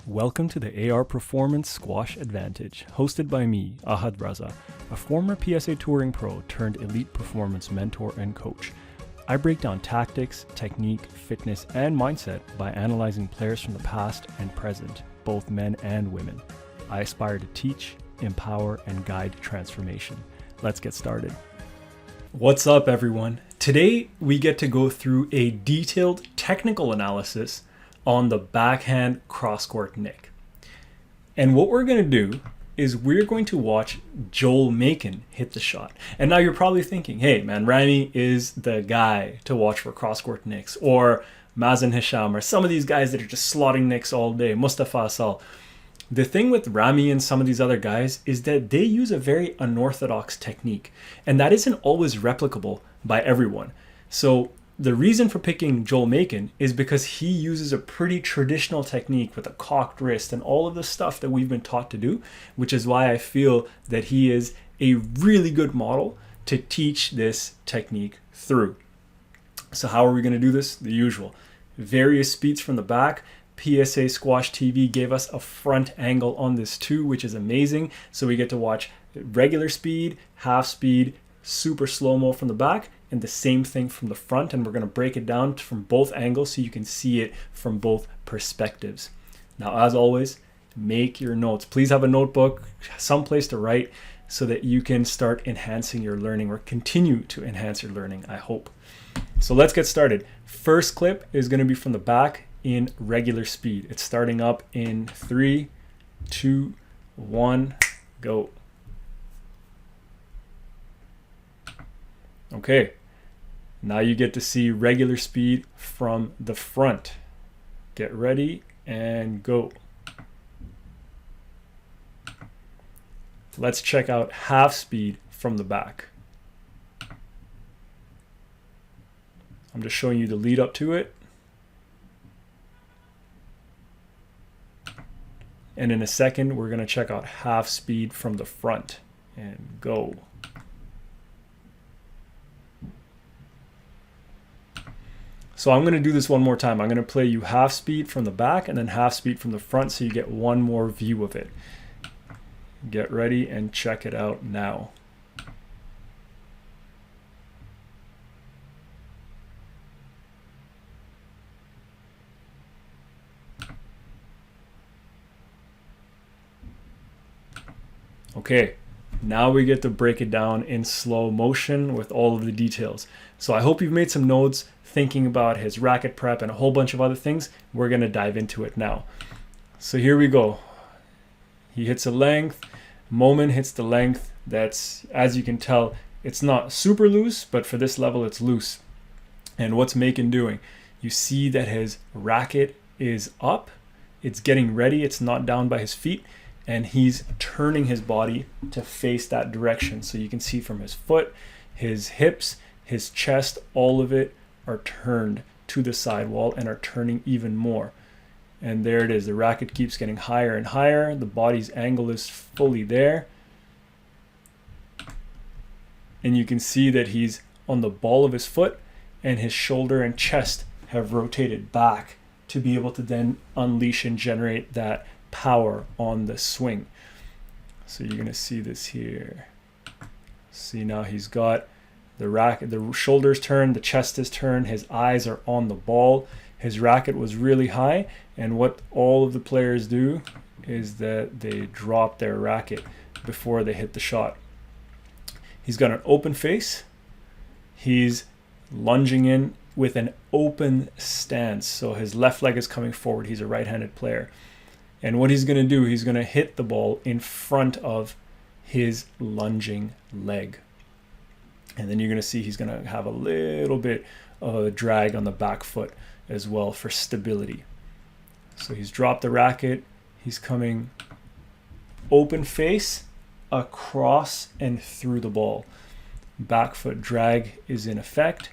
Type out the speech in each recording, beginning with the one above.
Welcome to the AR Performance Squash Advantage, hosted by me, Ahad Raza, a former PSA touring pro turned elite performance mentor and coach. I break down tactics, technique, fitness, and mindset by analyzing players from the past and present, both men and women. I aspire to teach, empower, and guide transformation. Let's get started. What's up, everyone? Today, we get to go through a detailed technical analysis on the backhand cross-court nick. And what we're going to do is we're going to watch Joel Makin hit the shot. And now you're probably thinking, hey man, Ramy is the guy to watch for cross-court nicks, or Mazen Hisham, or some of these guys that are just slotting nicks all day, Mustafa Asal. The thing with Ramy and some of these other guys is that they use a very unorthodox technique, and that isn't always replicable by everyone. So the reason for picking Joel Makin is because he uses a pretty traditional technique with a cocked wrist and all of the stuff that we've been taught to do, which is why I feel that he is a really good model to teach this technique through. So how are we going to do this? The usual. Various speeds from the back. PSA Squash TV gave us a front angle on this too, which is amazing. So we get to watch regular speed, half speed, super slow-mo from the back, and the same thing from the front, and we're going to break it down from both angles so you can see it from both perspectives. Now, as always, make your notes. Please have a notebook, someplace to write, so that you can start enhancing your learning, or continue to enhance your learning, I hope. So let's get started. First clip is going to be from the back in regular speed. It's starting up in 3, 2, 1, go. Okay, now you get to see regular speed from the front. Get ready and go. Let's check out half speed from the back. I'm just showing you the lead up to it. And in a second, we're going to check out half speed from the front and go. So I'm going to do this one more time. I'm going to play you half speed from the back and then half speed from the front so you get one more view of it. Get ready and check it out now. Okay, now we get to break it down in slow motion with all of the details. So I hope you've made some notes thinking about his racket prep and a whole bunch of other things. We're going to dive into it now. So here we go. He hits a length. Momin hits the length. That's, as you can tell, it's not super loose, but for this level it's loose. And what's Makin doing? You see that his racket is up. It's getting ready. It's not down by his feet. And he's turning his body to face that direction. So you can see from his foot, his hips, his chest, all of it are turned to the sidewall and are turning even more. And there it is. The racket keeps getting higher and higher. The body's angle is fully there. And you can see that he's on the ball of his foot, and his shoulder and chest have rotated back to be able to then unleash and generate that power on the swing. So you're going to see this here. See, now he's got the racket, the shoulders turned, the chest is turned, his eyes are on the ball. His racket was really high, and what all of the players do is that they drop their racket before they hit the shot. He's got an open face. He's lunging in with an open stance. So his left leg is coming forward. He's a right-handed player. And what he's going to do, he's going to hit the ball in front of his lunging leg. And then you're going to see he's going to have a little bit of a drag on the back foot as well for stability. So he's dropped the racket. He's coming open face across and through the ball. Back foot drag is in effect.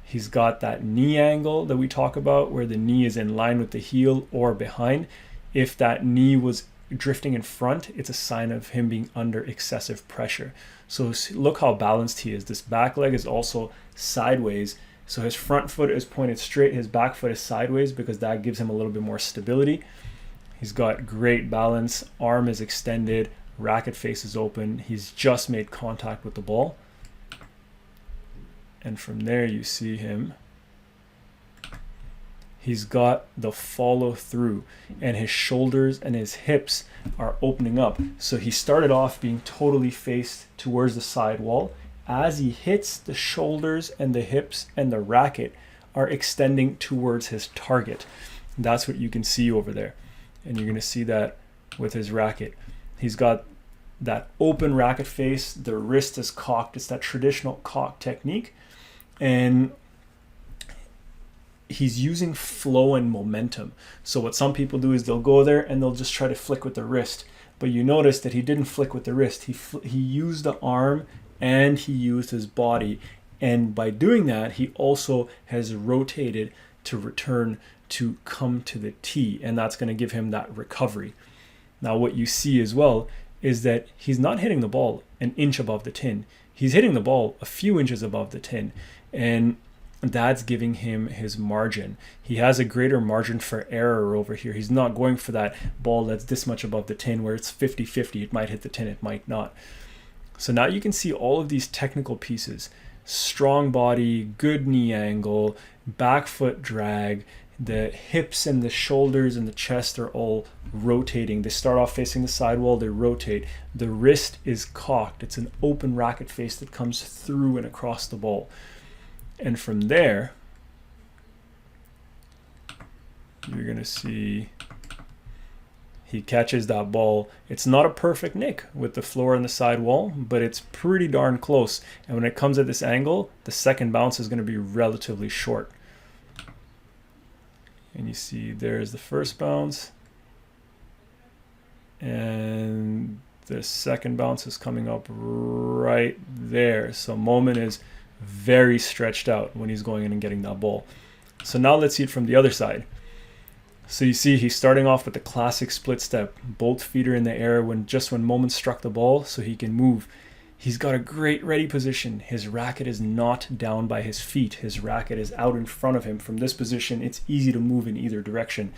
He's got that knee angle that we talk about where the knee is in line with the heel or behind. If that knee was drifting in front, it's a sign of him being under excessive pressure. So look how balanced he is. This back leg is also sideways So his front foot is pointed straight, his back foot is sideways because that gives him a little bit more stability. He's got great balance, arm is extended, racket face is open. He's just made contact with the ball. And from there you see him. He's got the follow through, and his shoulders and his hips are opening up. So he started off being totally faced towards the side wall. As he hits, the shoulders and the hips and the racket are extending towards his target. That's what you can see over there. And you're going to see that with his racket. He's got that open racket face. The wrist is cocked. It's that traditional cock technique. And he's using flow and momentum. So what some people do is they'll go there and they'll just try to flick with the wrist. But you notice that he didn't flick with the wrist. He used the arm and he used his body. And by doing that, he also has rotated to return to come to the tee. And that's going to give him that recovery. Now what you see as well is that he's not hitting the ball an inch above the tin. He's hitting the ball a few inches above the tin. And that's giving him his margin. He has a greater margin for error over here. He's not going for that ball that's this much above the tin where it's 50-50. It might hit the tin, it might not. So now you can see all of these technical pieces. Strong body, good knee angle, back foot drag, the hips and the shoulders and the chest are all rotating. They start off facing the sidewall, they rotate. The wrist is cocked. It's an open racket face that comes through and across the ball. And from there, you're going to see he catches that ball. It's not a perfect nick with the floor and the sidewall, but it's pretty darn close. And when it comes at this angle, the second bounce is going to be relatively short. And you see there's the first bounce. And the second bounce is coming up right there. So moment is very stretched out when he's going in and getting that ball. So now let's see it from the other side. So you see he's starting off with the classic split step. Both feet are in the air when moment struck the ball so he can move. He's got a great ready position. His racket is not down by his feet. His racket is out in front of him. From this position, it's easy to move in either direction.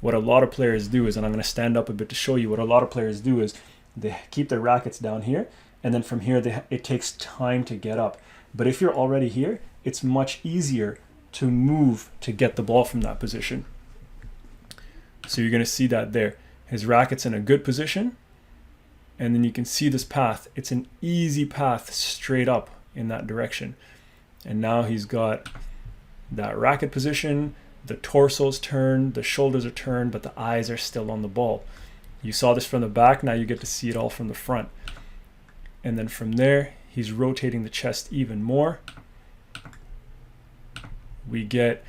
What a lot of players do is, and I'm going to stand up a bit to show you, what a lot of players do is they keep their rackets down here, and then from here it takes time to get up. But if you're already here, it's much easier to move to get the ball from that position. So you're going to see that there. His racket's in a good position. And then you can see this path. It's an easy path straight up in that direction. And now he's got that racket position. The torso's turned, the shoulders are turned, but the eyes are still on the ball. You saw this from the back. Now you get to see it all from the front. And then from there, he's rotating the chest even more. We get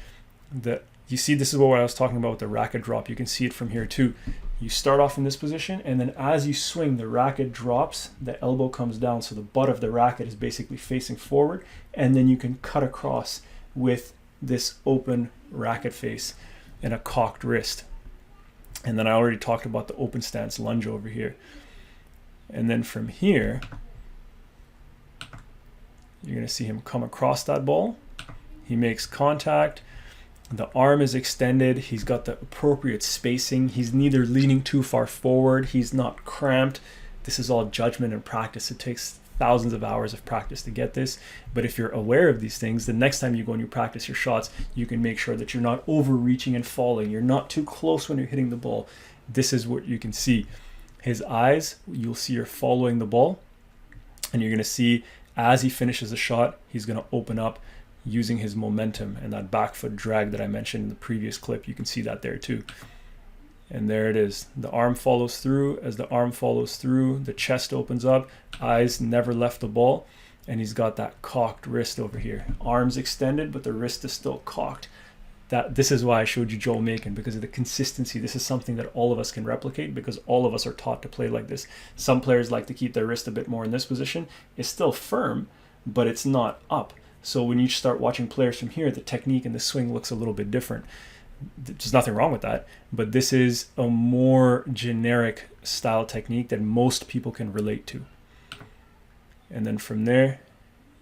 you see, this is what I was talking about with the racket drop. You can see it from here too. You start off in this position, and then as you swing, the racket drops, the elbow comes down, so the butt of the racket is basically facing forward, and then you can cut across with this open racket face and a cocked wrist. And then I already talked about the open stance lunge over here. And then from here, you're going to see him come across that ball. He makes contact. The arm is extended. He's got the appropriate spacing. He's neither leaning too far forward. He's not cramped. This is all judgment and practice. It takes thousands of hours of practice to get this. But if you're aware of these things, the next time you go and you practice your shots, you can make sure that you're not overreaching and falling. You're not too close when you're hitting the ball. This is what you can see. His eyes, you'll see are following the ball. And you're going to see as he finishes the shot, he's going to open up using his momentum and that back foot drag that I mentioned in the previous clip. You can see that there too. And there it is. The arm follows through. As the arm follows through, the chest opens up. Eyes never left the ball. And he's got that cocked wrist over here. Arms extended, but the wrist is still cocked. This is why I showed you Joel Makin, because of the consistency. This is something that all of us can replicate because all of us are taught to play like this. Some players like to keep their wrist a bit more in this position. It's still firm, but it's not up. So when you start watching players from here, the technique and the swing looks a little bit different. There's nothing wrong with that, but this is a more generic style technique that most people can relate to. And then from there,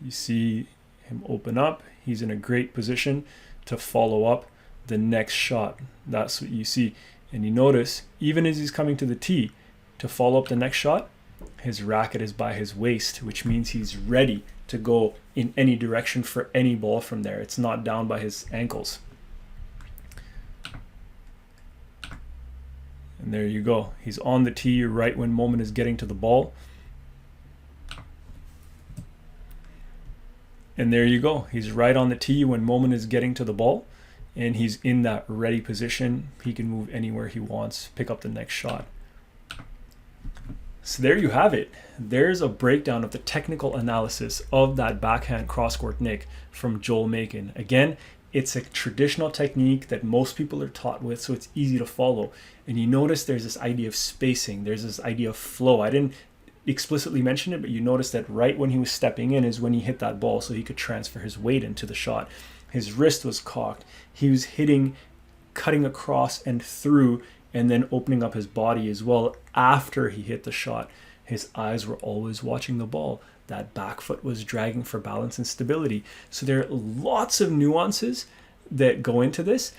you see him open up. He's in a great position to follow up the next shot. That's what you see. And you notice, even as he's coming to the tee to follow up the next shot, his racket is by his waist, which means he's ready to go in any direction for any ball from there. It's not down by his ankles. And there you go. He's on the tee right when Makin is getting to the ball. And there you go. He's right on the tee when Makin is getting to the ball. And he's in that ready position. He can move anywhere he wants, pick up the next shot. So there you have it. There's a breakdown of the technical analysis of that backhand cross-court nick from Joel Makin. Again, it's a traditional technique that most people are taught with, so it's easy to follow. And you notice there's this idea of spacing. There's this idea of flow. I didn't explicitly mention it, but you notice that right when he was stepping in is when he hit that ball so he could transfer his weight into the shot. His wrist was cocked. He was hitting, cutting across and through, and then opening up his body as well after he hit the shot. His eyes were always watching the ball. That back foot was dragging for balance and stability. So there are lots of nuances that go into this.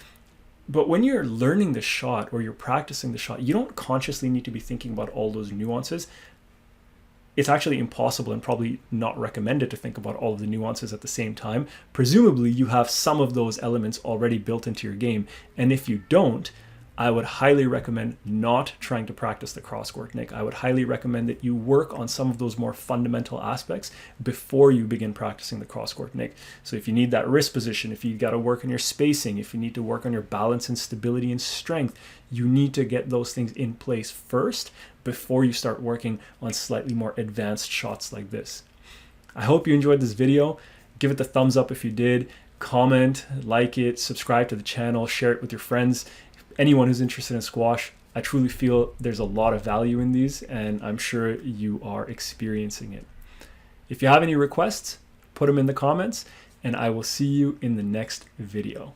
But when you're learning the shot or you're practicing the shot, you don't consciously need to be thinking about all those nuances. It's actually impossible and probably not recommended to think about all of the nuances at the same time. Presumably, you have some of those elements already built into your game. And if you don't, I would highly recommend not trying to practice the cross-court nick. I would highly recommend that you work on some of those more fundamental aspects before you begin practicing the cross-court nick. So if you need that wrist position, if you got to work on your spacing, if you need to work on your balance and stability and strength, you need to get those things in place first before you start working on slightly more advanced shots like this. I hope you enjoyed this video. Give it the thumbs up if you did. Comment, like it, subscribe to the channel, share it with your friends. Anyone who's interested in squash, I truly feel there's a lot of value in these, and I'm sure you are experiencing it. If you have any requests, put them in the comments, and I will see you in the next video.